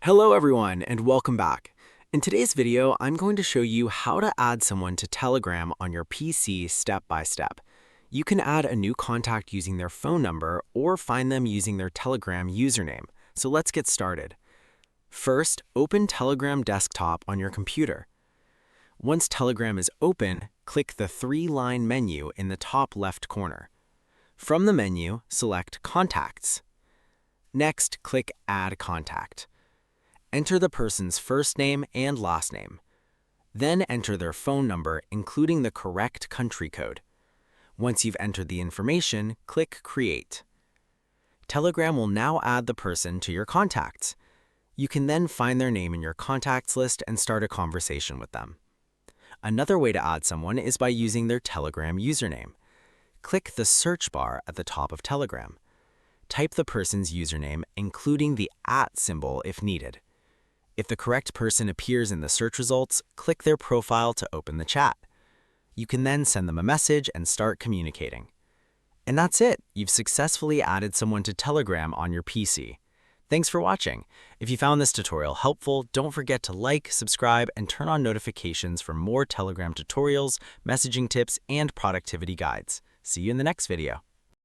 Hello everyone and welcome back. In today's video, I'm going to show you how to add someone to Telegram on your PC step by step. You can add a new contact using their phone number or find them using their Telegram username. So let's get started. First, open Telegram desktop on your computer. Once Telegram is open, click the three-line menu in the top left corner. From the menu, select Contacts. Next, click Add Contact. Enter the person's first name and last name. Then enter their phone number, including the correct country code. Once you've entered the information, click Create. Telegram will now add the person to your contacts. You can then find their name in your contacts list and start a conversation with them. Another way to add someone is by using their Telegram username. Click the search bar at the top of Telegram. Type the person's username, including the @ symbol if needed. If the correct person appears in the search results, click their profile to open the chat. You can then send them a message and start communicating. And that's it. You've successfully added someone to Telegram on your PC. Thanks for watching. If you found this tutorial helpful, don't forget to like, subscribe, and turn on notifications for more Telegram tutorials, messaging tips, and productivity guides. See you in the next video.